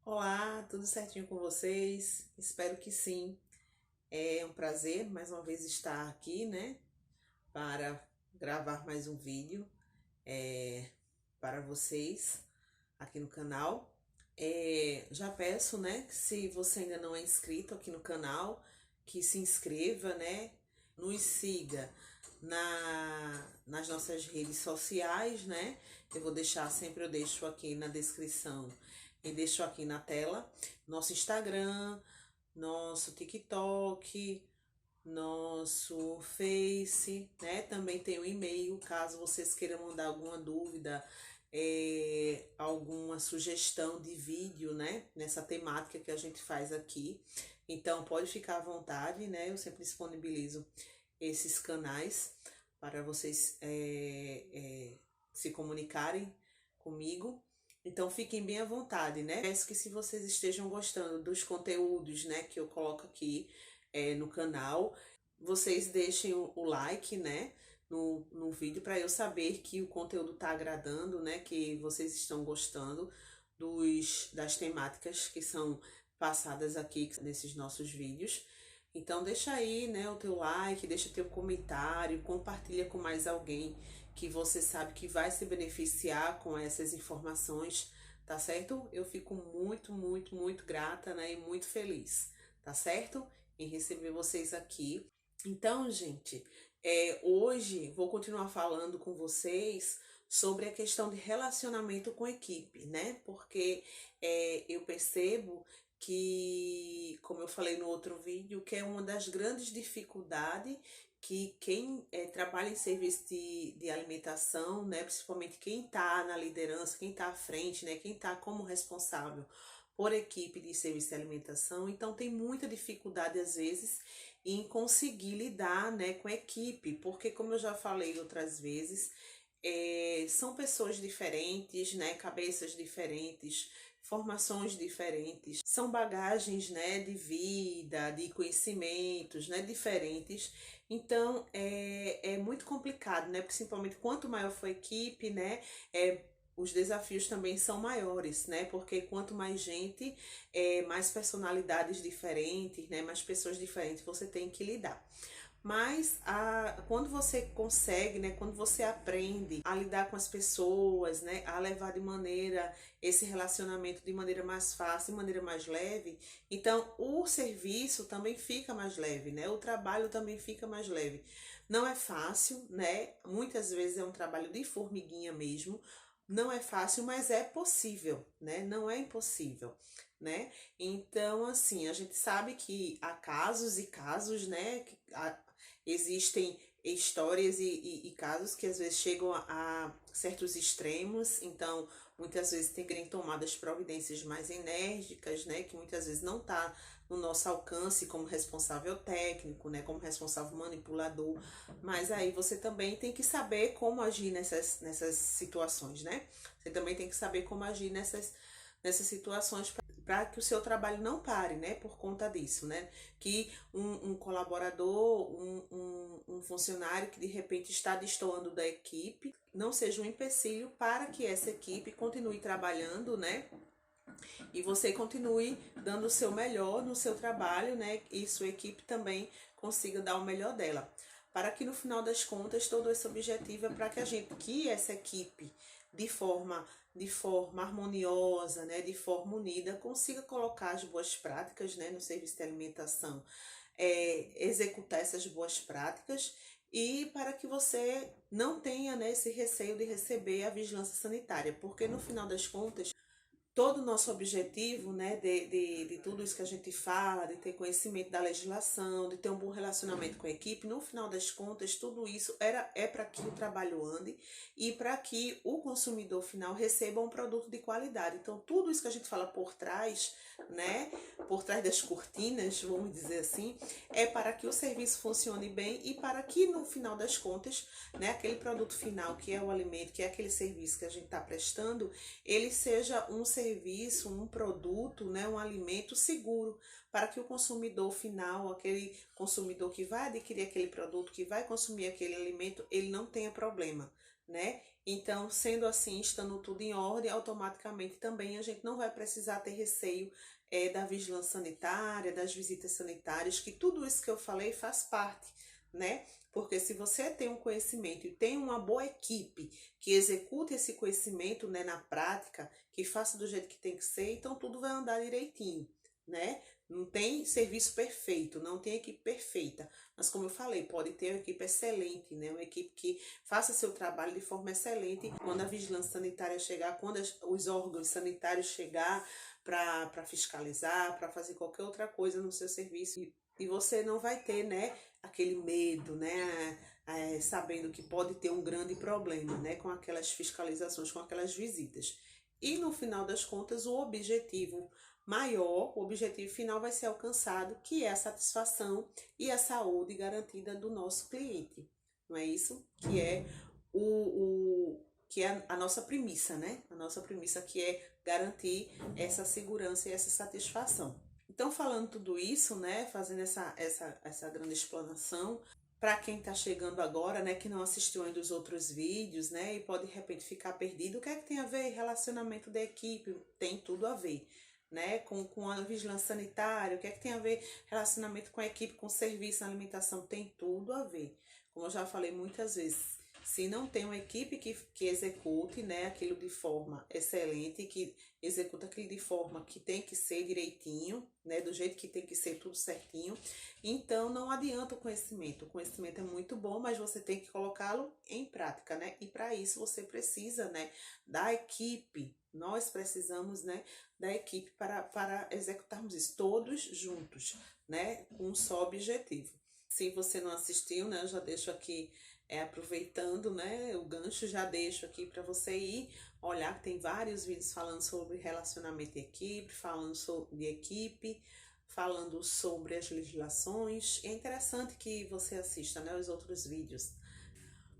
Olá, tudo certinho com vocês? Espero que sim. É um prazer mais uma vez estar aqui, né, para gravar mais um vídeo é, para vocês aqui no canal. Já peço, né, que se você ainda não é inscrito aqui no canal, que se inscreva, né, nos siga nas nossas redes sociais, né? Eu deixo aqui na descrição e deixo aqui na tela nosso Instagram, nosso TikTok, nosso Face, né? Também tem o e-mail, caso vocês queiram mandar alguma dúvida, alguma sugestão de vídeo, né? Nessa temática que a gente faz aqui. Então pode ficar à vontade, né? Eu sempre disponibilizo esses canais para vocês se comunicarem comigo. Então fiquem bem à vontade, né? Peço que se vocês estejam gostando dos conteúdos, né, que eu coloco aqui no canal, vocês deixem o like, né, no vídeo para eu saber que o conteúdo está agradando, né, que vocês estão gostando das temáticas que são passadas aqui nesses nossos vídeos. Então deixa aí, né, o teu like, deixa teu comentário, compartilha com mais alguém que você sabe que vai se beneficiar com essas informações, tá certo? Eu fico muito grata, né, e muito feliz, tá certo? Em receber vocês aqui. Então, gente, hoje vou continuar falando com vocês sobre a questão de relacionamento com equipe, né? Porque eu percebo que, como eu falei no outro vídeo, que é uma das grandes dificuldades que quem trabalha em serviço de alimentação, né, principalmente quem está na liderança, quem está à frente, né, quem está como responsável por equipe de serviço de alimentação, então tem muita dificuldade às vezes em conseguir lidar, né, com a equipe, porque como eu já falei outras vezes, são pessoas diferentes, né, cabeças diferentes, formações diferentes, são bagagens, né, de vida, de conhecimentos, né, diferentes. Então é muito complicado, né, principalmente quanto maior for a equipe, né, os desafios também são maiores, né, porque quanto mais gente, mais personalidades diferentes, né, mais pessoas diferentes você tem que lidar. Mas quando você consegue, né, quando você aprende a lidar com as pessoas, né, a levar de maneira esse relacionamento de maneira mais fácil, de maneira mais leve, então o serviço também fica mais leve, né? O trabalho também fica mais leve. Não é fácil, né? Muitas vezes é um trabalho de formiguinha mesmo. Não é fácil, mas é possível, né? Não é impossível, né? Então, assim, a gente sabe que há casos e casos, né? Existem histórias e casos que às vezes chegam a certos extremos, então muitas vezes tem que serem tomadas providências mais enérgicas, né, que muitas vezes não está no nosso alcance como responsável técnico, né, como responsável manipulador, mas aí você também tem que saber como agir nessas situações, né? Você também tem que saber como agir nessas situações para que o seu trabalho não pare, né, por conta disso, né, que um colaborador, um funcionário que de repente está destoando da equipe, não seja um empecilho para que essa equipe continue trabalhando, né, e você continue dando o seu melhor no seu trabalho, né, e sua equipe também consiga dar o melhor dela. Para que no final das contas todo esse objetivo é para que essa equipe de forma harmoniosa, né, de forma unida, consiga colocar as boas práticas, né, no serviço de alimentação, executar essas boas práticas e para que você não tenha, né, esse receio de receber a vigilância sanitária, porque no final das contas todo o nosso objetivo, né, de tudo isso que a gente fala, de ter conhecimento da legislação, de ter um bom relacionamento com a equipe, no final das contas, tudo isso é para que o trabalho ande e para que o consumidor final receba um produto de qualidade. Então, tudo isso que a gente fala por trás, né, por trás das cortinas, vamos dizer assim, é para que o serviço funcione bem e para que, no final das contas, né, aquele produto final, que é o alimento, que é aquele serviço que a gente está prestando, ele seja um serviço, um produto, né, um alimento seguro para que o consumidor final, aquele consumidor que vai adquirir aquele produto, que vai consumir aquele alimento, ele não tenha problema, né? Então, sendo assim, estando tudo em ordem, automaticamente também a gente não vai precisar ter receio da vigilância sanitária, das visitas sanitárias, que tudo isso que eu falei faz parte, né? Porque se você tem um conhecimento e tem uma boa equipe que execute esse conhecimento, né, na prática, que faça do jeito que tem que ser, então tudo vai andar direitinho, né? Não tem serviço perfeito, não tem equipe perfeita. Mas como eu falei, pode ter uma equipe excelente, né? Uma equipe que faça seu trabalho de forma excelente. Quando a vigilância sanitária chegar, quando os órgãos sanitários chegar para fiscalizar, para fazer qualquer outra coisa no seu serviço, e você não vai ter, né, aquele medo, né, sabendo que pode ter um grande problema, né, com aquelas fiscalizações, com aquelas visitas. E no final das contas, o objetivo maior, o objetivo final vai ser alcançado, que é a satisfação e a saúde garantida do nosso cliente. Não é isso? Que é que é a nossa premissa, né? A nossa premissa que é garantir essa segurança e essa satisfação. Então, falando tudo isso, né? Fazendo essa grande explanação, para quem está chegando agora, né, que não assistiu ainda os outros vídeos, né, e pode de repente ficar perdido, o que é que tem a ver relacionamento da equipe? Tem tudo a ver, né, com a vigilância sanitária, o que é que tem a ver relacionamento com a equipe, com serviço, alimentação? Tem tudo a ver. Como eu já falei muitas vezes, se não tem uma equipe que execute, né, aquilo de forma excelente, que executa aquilo de forma que tem que ser direitinho, né, do jeito que tem que ser tudo certinho, então não adianta o conhecimento. O conhecimento é muito bom, mas você tem que colocá-lo em prática, né? E para isso você precisa, né, da equipe. Nós precisamos, né, da equipe para executarmos isso todos juntos, né, com um só objetivo. Se você não assistiu, né, eu já deixo aqui aproveitando, né, o gancho, já deixo aqui para você ir olhar, que tem vários vídeos falando sobre relacionamento de equipe, falando sobre equipe, falando sobre as legislações. É interessante que você assista, né, os outros vídeos.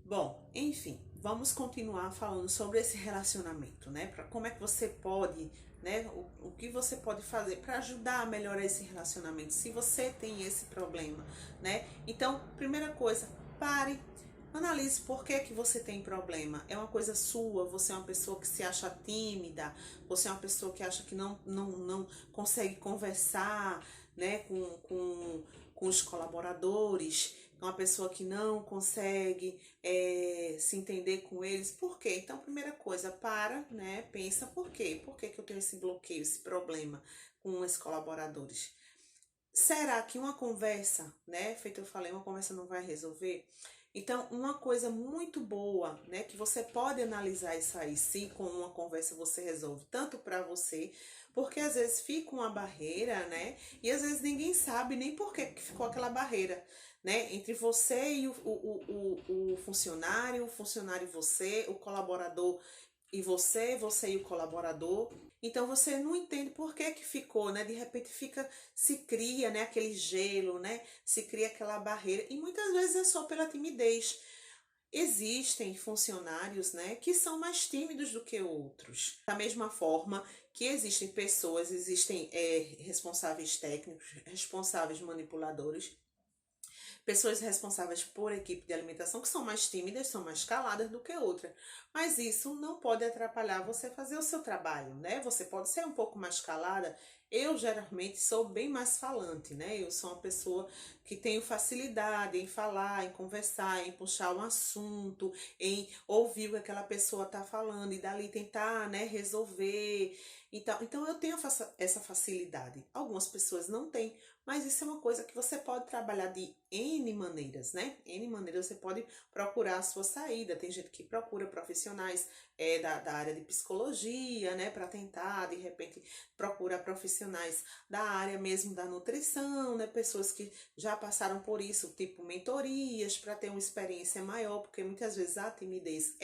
Bom, enfim, vamos continuar falando sobre esse relacionamento, né? Como é que você pode, né? O que você pode fazer para ajudar a melhorar esse relacionamento, se você tem esse problema, né? Então, primeira coisa, pare. Analise por que você tem problema. É uma coisa sua, você é uma pessoa que se acha tímida, você é uma pessoa que acha que não consegue conversar, né, com os colaboradores, é uma pessoa que não consegue se entender com eles. Por quê? Então, primeira coisa, para, né, pensa por quê? Por que eu tenho esse bloqueio, esse problema com os colaboradores? Será que uma conversa, né, feito eu falei, uma conversa não vai resolver? Então, uma coisa muito boa, né, que você pode analisar isso aí, se com uma conversa você resolve, tanto para você, porque às vezes fica uma barreira, né, e às vezes ninguém sabe nem por que ficou aquela barreira, né, entre você e o funcionário e você, o colaborador e você e o colaborador. Então você não entende por que ficou, né? De repente se cria, né, aquele gelo, né? Se cria aquela barreira e muitas vezes é só pela timidez. Existem funcionários, né, que são mais tímidos do que outros. Da mesma forma que existem pessoas, existem responsáveis técnicos, responsáveis manipuladores, pessoas responsáveis por equipe de alimentação que são mais tímidas, são mais caladas do que outra. Mas isso não pode atrapalhar você fazer o seu trabalho, né? Você pode ser um pouco mais calada. Eu geralmente sou bem mais falante, né? Eu sou uma pessoa que tenho facilidade em falar, em conversar, em puxar um assunto, em ouvir o que aquela pessoa está falando e dali tentar, né, resolver. Então eu tenho essa facilidade. Algumas pessoas não têm, mas isso é uma coisa que você pode trabalhar de N maneiras, né? N maneiras você pode procurar a sua saída. Tem gente que procura profissionais da área de psicologia, né? Para tentar, de repente, procura profissionais da área mesmo da nutrição, né? Pessoas que já passaram por isso, tipo mentorias, para ter uma experiência maior, porque muitas vezes a timidez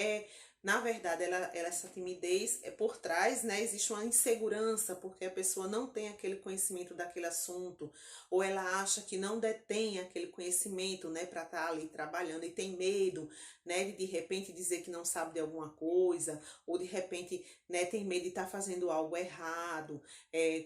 na verdade, essa timidez é por trás, né? Existe uma insegurança, porque a pessoa não tem aquele conhecimento daquele assunto, ou ela acha que não detém aquele conhecimento, né, para estar ali trabalhando e tem medo, né, de repente dizer que não sabe de alguma coisa, ou de repente, né, tem medo de estar fazendo algo errado,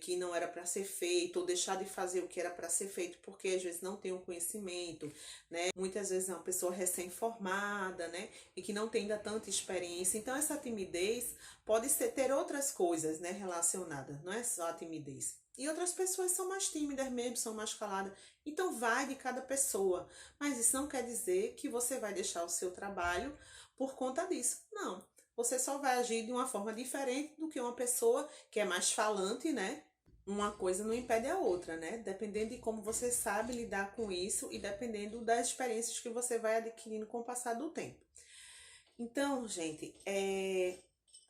que não era para ser feito, ou deixar de fazer o que era para ser feito, porque às vezes não tem o conhecimento, né? Muitas vezes é uma pessoa recém-formada, né, e que não tem ainda tanta experiência experiência. Então, essa timidez pode ter outras coisas, né, relacionadas, não é só a timidez. E outras pessoas são mais tímidas mesmo, são mais caladas. Então, vai de cada pessoa. Mas isso não quer dizer que você vai deixar o seu trabalho por conta disso. Não. Você só vai agir de uma forma diferente do que uma pessoa que é mais falante, né? Uma coisa não impede a outra, né? Dependendo de como você sabe lidar com isso e dependendo das experiências que você vai adquirindo com o passar do tempo. Então, gente,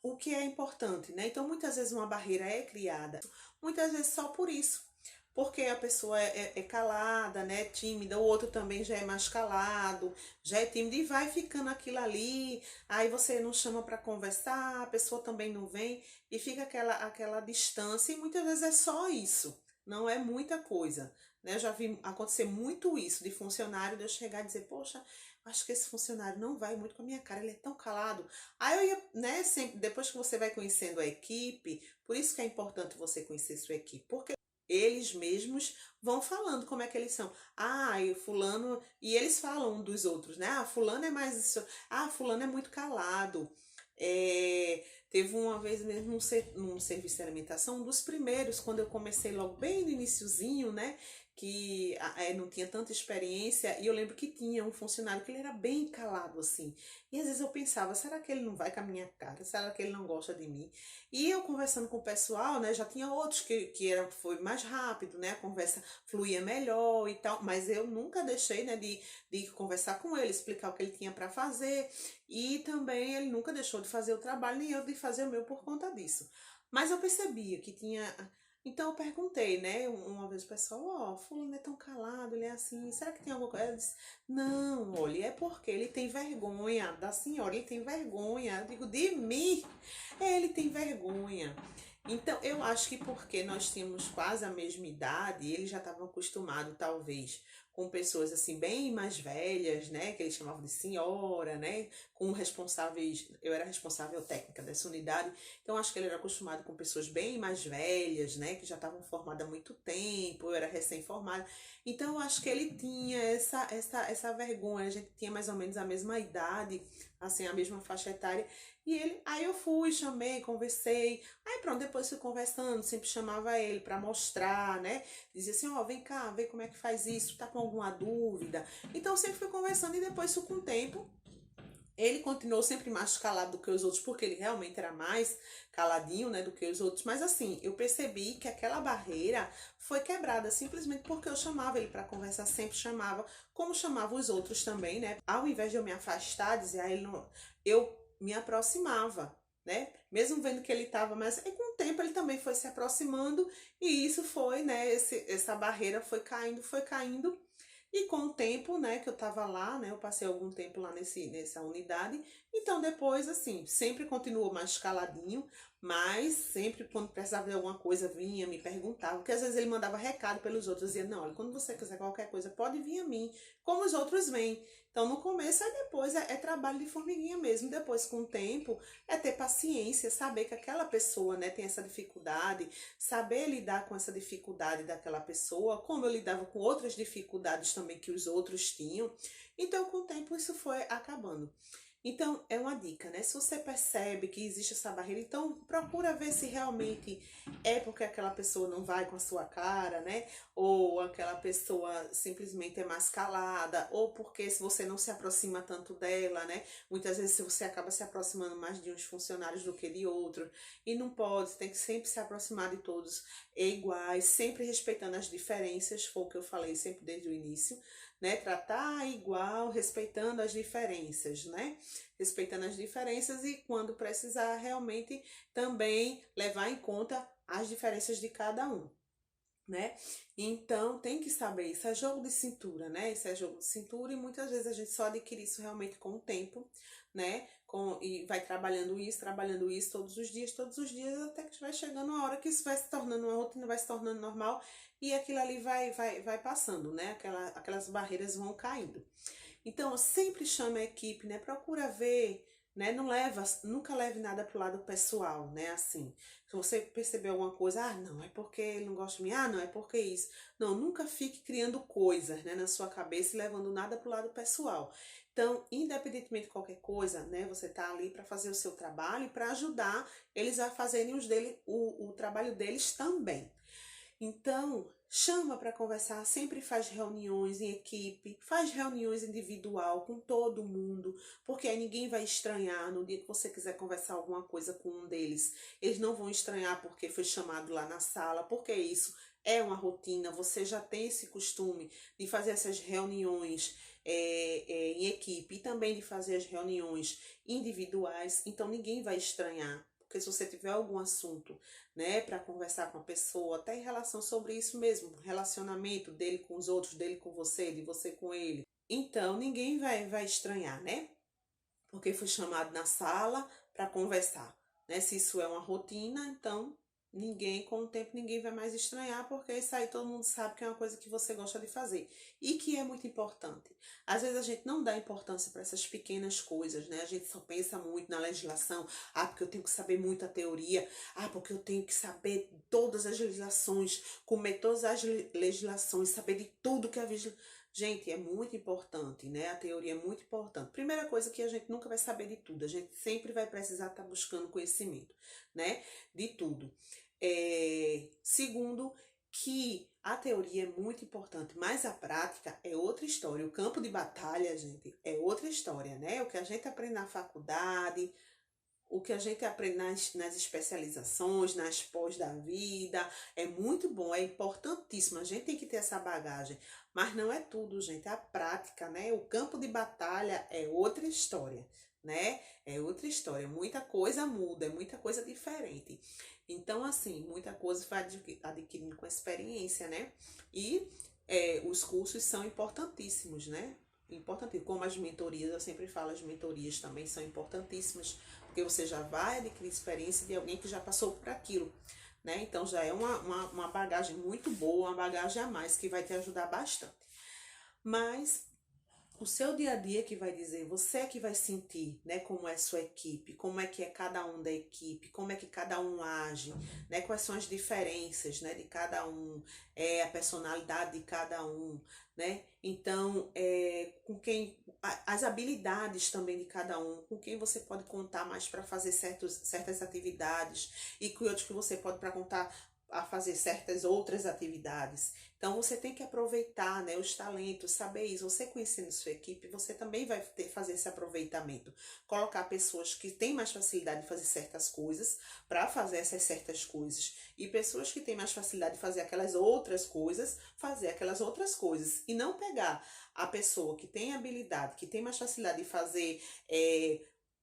o que é importante, né? Então, muitas vezes uma barreira é criada, muitas vezes só por isso. Porque a pessoa é calada, né? Tímida, o outro também já é mais calado, já é tímido e vai ficando aquilo ali. Aí você não chama para conversar, a pessoa também não vem e fica aquela distância. E muitas vezes é só isso, não é muita coisa, né? Eu já vi acontecer muito isso de funcionário, de eu chegar e dizer, poxa, acho que esse funcionário não vai muito com a minha cara, ele é tão calado. Aí eu ia, né, sempre, depois que você vai conhecendo a equipe, por isso que é importante você conhecer sua equipe, porque eles mesmos vão falando como é que eles são. Ah, e fulano, e eles falam um dos outros, né? Ah, fulano é mais isso. Ah, fulano é muito calado. Teve uma vez mesmo num serviço de alimentação, um dos primeiros, quando eu comecei logo bem no iniciozinho, né? Que não tinha tanta experiência, e eu lembro que tinha um funcionário que ele era bem calado, assim. E às vezes eu pensava, será que ele não vai com a minha cara? Será que ele não gosta de mim? E eu conversando com o pessoal, né? Já tinha outros foi mais rápido, né? A conversa fluía melhor e tal, mas eu nunca deixei, né, de conversar com ele, explicar o que ele tinha para fazer. E também ele nunca deixou de fazer o trabalho, nem eu de fazer o meu por conta disso. Mas eu percebia que tinha. Então eu perguntei, né, uma vez o pessoal, ó, fulano é tão calado, ele é assim, será que tem alguma coisa? Ela disse, não, olha, é porque ele tem vergonha da senhora, ele tem vergonha. Eu digo, de mim? Ele tem vergonha. Então, eu acho que porque nós tínhamos quase a mesma idade, ele já estava acostumado, talvez, com pessoas assim bem mais velhas, né, que eles chamavam de senhora, né, com responsáveis, eu era responsável técnica dessa unidade, então acho que ele era acostumado com pessoas bem mais velhas, né, que já estavam formadas há muito tempo, eu era recém-formada, então eu acho que ele tinha essa vergonha, a gente tinha mais ou menos a mesma idade, assim, a mesma faixa etária, e ele, aí eu fui, chamei, conversei, aí pronto, depois fui conversando, sempre chamava ele para mostrar, né? Dizia assim, ó, vem cá, vê como é que faz isso, tá com alguma dúvida? Então eu sempre fui conversando e depois isso com o tempo, ele continuou sempre mais calado do que os outros, porque ele realmente era mais caladinho, né, do que os outros. Mas assim, eu percebi que aquela barreira foi quebrada simplesmente porque eu chamava ele para conversar, sempre chamava, como chamava os outros também, né? Ao invés de eu me afastar, dizer, ele não, eu me aproximava, né? Mesmo vendo que ele estava, mas e com o tempo ele também foi se aproximando e isso foi, né? Essa barreira foi caindo. E com o tempo, né, que eu tava lá, né, eu passei algum tempo lá nessa unidade, então depois, assim, sempre continuou mais caladinho, mas sempre quando precisava de alguma coisa vinha, me perguntava, porque às vezes ele mandava recado pelos outros, dizia, não, olha, quando você quiser qualquer coisa, pode vir a mim, como os outros vêm. Então no começo, aí depois é trabalho de formiguinha mesmo, depois com o tempo é ter paciência, saber que aquela pessoa, né, tem essa dificuldade, saber lidar com essa dificuldade daquela pessoa, como eu lidava com outras dificuldades também que os outros tinham. Então, com o tempo, isso foi acabando. Então, é uma dica, né? Se você percebe que existe essa barreira, então procura ver se realmente é porque aquela pessoa não vai com a sua cara, né? Ou aquela pessoa simplesmente é mais calada, ou porque se você não se aproxima tanto dela, né? Muitas vezes você acaba se aproximando mais de uns funcionários do que de outros. E não pode, tem que sempre se aproximar de todos iguais, sempre respeitando as diferenças, foi o que eu falei sempre desde o início, né? Tratar igual, respeitando as diferenças, né? Respeitando as diferenças e quando precisar realmente também levar em conta as diferenças de cada um, né? Então tem que saber, isso é jogo de cintura, né? Isso é jogo de cintura e muitas vezes a gente só adquire isso realmente com o tempo, né? E vai trabalhando isso todos os dias, até que vai chegando uma hora que isso vai se tornando uma rotina, vai se tornando normal e aquilo ali vai passando, né? Aquelas barreiras vão caindo. Então, sempre chama a equipe, né? Procura ver, né? Nunca leve nada pro lado pessoal, né? Assim, se Se você perceber alguma coisa, ah, não, é porque ele não gosta de mim, ah, não, é porque isso. Não, nunca fique criando coisas, né, na sua cabeça e levando nada pro lado pessoal. Então, independentemente de qualquer coisa, né, você tá ali para fazer o seu trabalho e para ajudar eles a fazerem o trabalho deles também. Então, chama para conversar, sempre faz reuniões em equipe, faz reuniões individual com todo mundo, porque aí ninguém vai estranhar no dia que você quiser conversar alguma coisa com um deles. Eles não vão estranhar porque foi chamado lá na sala, porque isso é uma rotina, você já tem esse costume de fazer essas reuniões em equipe e também de fazer as reuniões individuais, então ninguém vai estranhar. Porque se você tiver algum assunto, né, para conversar com a pessoa, até em relação sobre isso mesmo, relacionamento dele com os outros, dele com você, de você com ele. Então, ninguém vai estranhar, né? Porque foi chamado na sala para conversar, né? Se isso é uma rotina, então com o tempo ninguém vai mais estranhar, porque isso aí todo mundo sabe que é uma coisa que você gosta de fazer e que é muito importante. Às vezes a gente não dá importância para essas pequenas coisas, né? A gente só pensa muito na legislação, ah, porque eu tenho que saber muito a teoria, ah, porque eu tenho que saber todas as legislações, comer todas as legislações, saber de tudo que a Gente, é muito importante, né? A teoria é muito importante. Primeira coisa que a gente nunca vai saber de tudo, a gente sempre vai precisar estar buscando conhecimento, né? De tudo. Segundo, que a teoria é muito importante, mas a prática é outra história. O campo de batalha, gente, é outra história, né? O que a gente aprende na faculdade, o que a gente aprende nas especializações, nas pós da vida, é muito bom, é importantíssimo. A gente tem que ter essa bagagem, mas não é tudo, gente. A prática, né? O campo de batalha é outra história, né? É outra história. Muita coisa muda, é muita coisa diferente. Então, assim, muita coisa vai adquirindo com experiência, né? E os cursos são importantíssimos, né? Importante, como as mentorias, eu sempre falo, as mentorias também são importantíssimas, porque você já vai adquirir experiência de alguém que já passou por aquilo, né? Então já é uma bagagem muito boa, uma bagagem a mais que vai te ajudar bastante. Mas o seu dia a dia que vai dizer, você é que vai sentir, né, como é sua equipe, como é que é cada um da equipe, como é que cada um age, né, quais são as diferenças, né, de cada um, a personalidade de cada um, né, então, com quem, as habilidades também de cada um, com quem você pode contar mais para fazer certas atividades e com outros que você pode para contar a fazer certas outras atividades. Então você tem que aproveitar, né, os talentos, saber isso. Você conhecendo sua equipe, você também vai fazer esse aproveitamento. Colocar pessoas que têm mais facilidade de fazer certas coisas para fazer essas certas coisas. E pessoas que têm mais facilidade de fazer aquelas outras coisas, fazer aquelas outras coisas. E não pegar a pessoa que tem habilidade, que tem mais facilidade de fazer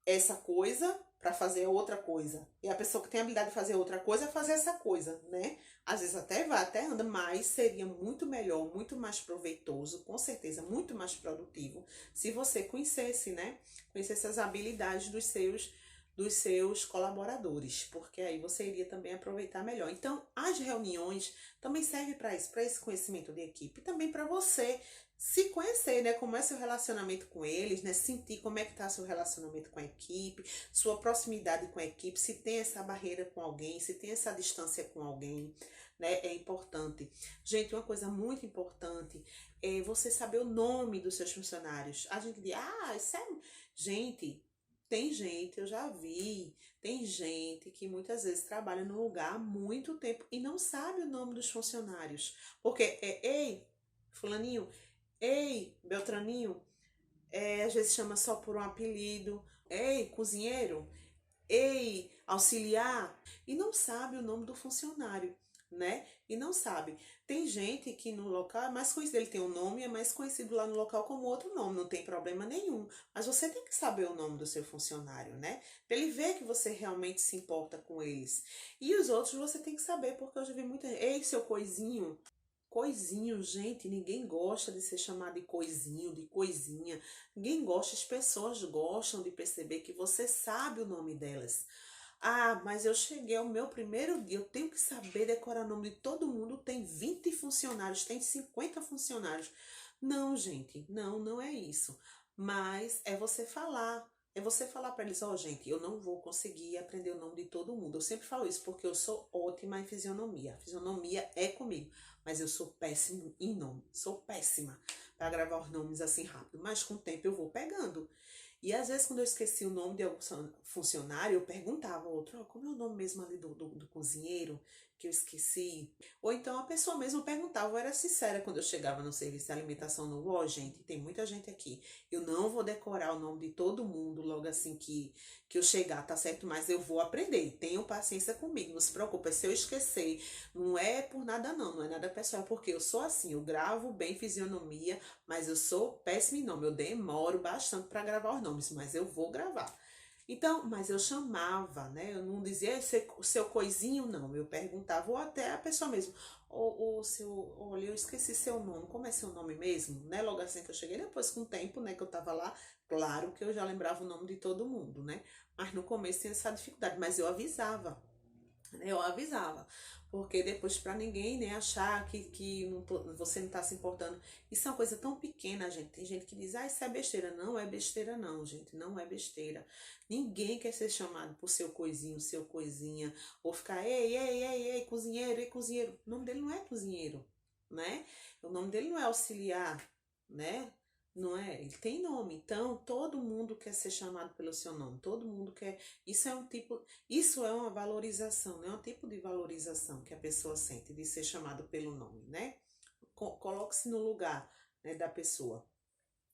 essa coisa para fazer outra coisa. E a pessoa que tem a habilidade de fazer outra coisa, fazer essa coisa, né? Às vezes até vai, até anda, mas seria muito melhor, muito mais proveitoso, com certeza, muito mais produtivo, se você conhecesse, né? Conhecesse as habilidades dos seus colaboradores, porque aí você iria também aproveitar melhor. Então, as reuniões também servem para isso, para esse conhecimento de equipe, e também para você se conhecer, né? Como é seu relacionamento com eles, né? Sentir como é que tá seu relacionamento com a equipe, sua proximidade com a equipe, se tem essa barreira com alguém, se tem essa distância com alguém, né? É importante. Gente, uma coisa muito importante é você saber o nome dos seus funcionários. A gente diz, isso é... Gente, tem gente, eu já vi, tem gente que muitas vezes trabalha no lugar há muito tempo e não sabe o nome dos funcionários. Porque ei, fulaninho, ei, Beltraninho, às vezes chama só por um apelido. Ei, cozinheiro. Ei, auxiliar. E não sabe o nome do funcionário, né? E não sabe. Tem gente que no local é mais conhecido, ele tem um nome, é mais conhecido lá no local como outro nome, não tem problema nenhum. Mas você tem que saber o nome do seu funcionário, né? Pra ele ver que você realmente se importa com eles. E os outros você tem que saber, porque eu já vi muita gente. Ei, seu coisinho. Coisinho, gente, ninguém gosta de ser chamado de coisinho, de coisinha. Ninguém gosta, as pessoas gostam de perceber que você sabe o nome delas. Ah, mas eu cheguei ao meu primeiro dia, eu tenho que saber decorar o nome de todo mundo. Tem 20 funcionários, tem 50 funcionários. Não, gente, não é isso. Mas é você falar. É você falar para eles, ó, gente, eu não vou conseguir aprender o nome de todo mundo. Eu sempre falo isso porque eu sou ótima em fisionomia. A fisionomia é comigo, mas eu sou péssima em nome. Sou péssima para gravar os nomes assim rápido, mas com o tempo eu vou pegando. E às vezes, quando eu esqueci o nome de algum funcionário, eu perguntava ao outro, ó, como é o nome mesmo ali do cozinheiro que eu esqueci? Ou então a pessoa mesmo perguntava, eu era sincera quando eu chegava no serviço de alimentação novo, ó, gente, tem muita gente aqui. Eu não vou decorar o nome de todo mundo logo assim que eu chegar, tá certo? Mas eu vou aprender. Tenham paciência comigo, não se preocupe. Se eu esquecer, não é por nada não, não é nada pessoal, porque eu sou assim, eu gravo bem fisionomia, mas eu sou péssima em nome. Eu demoro bastante para gravar os nomes, mas eu vou gravar. Então, mas eu chamava, né? Eu não dizia o seu coisinho, não. Eu perguntava, ou até a pessoa mesmo, o seu, olha, eu esqueci seu nome, como é seu nome mesmo? Né? Logo assim que eu cheguei, depois com o tempo, né, que eu tava lá, claro que eu já lembrava o nome de todo mundo, né? Mas no começo tinha essa dificuldade, mas eu avisava, porque depois para ninguém, né, achar que você não está se importando. Isso é uma coisa tão pequena, gente. Tem gente que diz, ah, isso é besteira. Não é besteira, não, gente. Não é besteira. Ninguém quer ser chamado por seu coisinho, seu coisinha, ou ficar, ei, cozinheiro, ei, cozinheiro. O nome dele não é cozinheiro, né? O nome dele não é auxiliar, né? Não é? Ele tem nome. Então, todo mundo quer ser chamado pelo seu nome. Todo mundo quer. Isso é um tipo. Isso é uma valorização, né? É um tipo de valorização que a pessoa sente de ser chamado pelo nome, né? Coloque-se no lugar, né, da pessoa.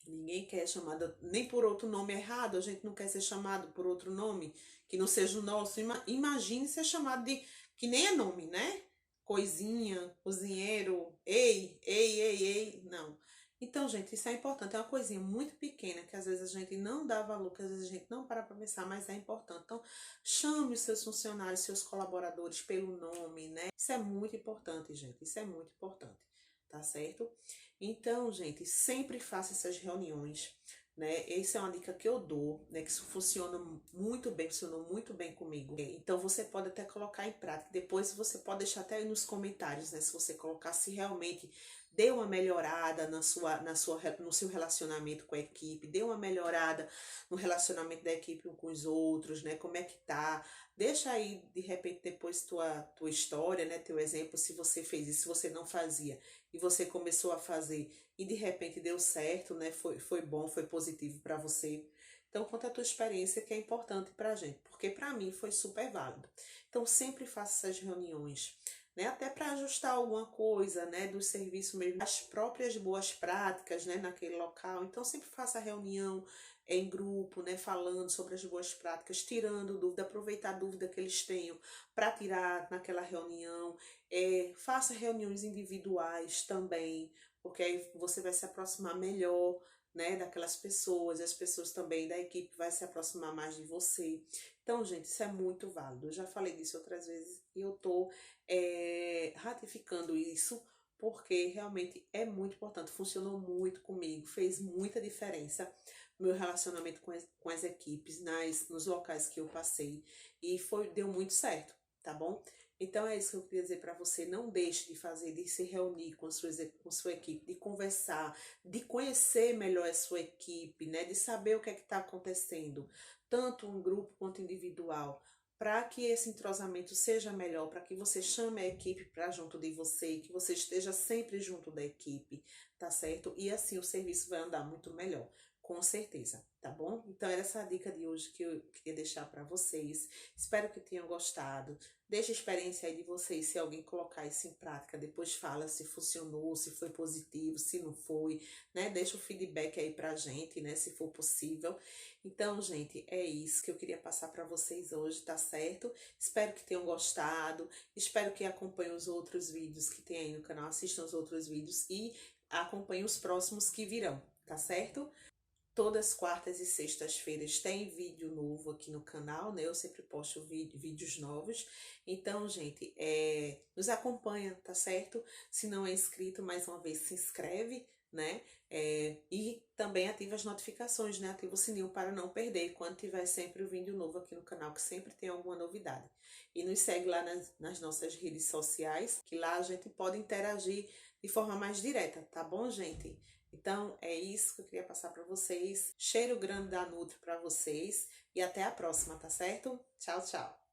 Ninguém quer chamada nem por outro nome errado, a gente não quer ser chamado por outro nome que não seja o nosso. Imagine ser chamado de que nem é nome, né? Coisinha, cozinheiro, ei, não. Então, gente, isso é importante, é uma coisinha muito pequena que às vezes a gente não dá valor, que às vezes a gente não para pensar, mas é importante. Então, chame os seus funcionários, seus colaboradores pelo nome, né? Isso é muito importante, gente, isso é muito importante, tá certo? Então, gente, sempre faça essas reuniões, né? Essa é uma dica que eu dou, né? Que isso funciona muito bem, funcionou muito bem comigo. Então, você pode até colocar em prática. Depois, você pode deixar até aí nos comentários, né? Se você colocar, se realmente deu uma melhorada no seu relacionamento com a equipe, deu uma melhorada no relacionamento da equipe com os outros, né? Como é que tá? Deixa aí, de repente, depois tua história, né? Teu exemplo, se você fez isso, se você não fazia e você começou a fazer e de repente deu certo, né? Foi bom, foi positivo para você. Então, conta a tua experiência que é importante pra gente, porque para mim foi super válido. Então, sempre faça essas reuniões, né? Até para ajustar alguma coisa, né? Do serviço mesmo, as próprias boas práticas, né? Naquele local. Então, sempre faça reunião em grupo, né? Falando sobre as boas práticas, tirando dúvida, aproveitar a dúvida que eles tenham para tirar naquela reunião. Faça reuniões individuais também, porque aí você vai se aproximar melhor, né, daquelas pessoas, e as pessoas também da equipe vai se aproximar mais de você. Então, gente, isso é muito válido. Eu já falei disso outras vezes e eu tô ratificando isso porque realmente é muito importante. Funcionou muito comigo, fez muita diferença no meu relacionamento com as equipes, nos locais que eu passei e deu muito certo, tá bom? Então é isso que eu queria dizer para você, não deixe de fazer, de se reunir com sua equipe, de conversar, de conhecer melhor a sua equipe, né, de saber o que é que está acontecendo, tanto um grupo quanto individual, para que esse entrosamento seja melhor, para que você chame a equipe para junto de você, que você esteja sempre junto da equipe, tá certo? E assim o serviço vai andar muito melhor. Com certeza, tá bom? Então era essa a dica de hoje que eu queria deixar para vocês. Espero que tenham gostado. Deixa a experiência aí de vocês, se alguém colocar isso em prática, depois fala se funcionou, se foi positivo, se não foi, né? Deixa o feedback aí pra gente, né, se for possível. Então, gente, é isso que eu queria passar para vocês hoje, tá certo? Espero que tenham gostado, espero que acompanhem os outros vídeos que tem aí no canal, assistam os outros vídeos e acompanhem os próximos que virão, tá certo? Todas quartas e sextas-feiras tem vídeo novo aqui no canal, né? Eu sempre posto vídeos novos. Então, gente, nos acompanha, tá certo? Se não é inscrito, mais uma vez se inscreve, né? E também ativa as notificações, né? Ativa o sininho para não perder quando tiver sempre o vídeo novo aqui no canal, que sempre tem alguma novidade. E nos segue lá nas nossas redes sociais, que lá a gente pode interagir de forma mais direta, tá bom, gente? Então, é isso que eu queria passar para vocês. Cheiro grande da Nutri para vocês e até a próxima, tá certo? Tchau, tchau.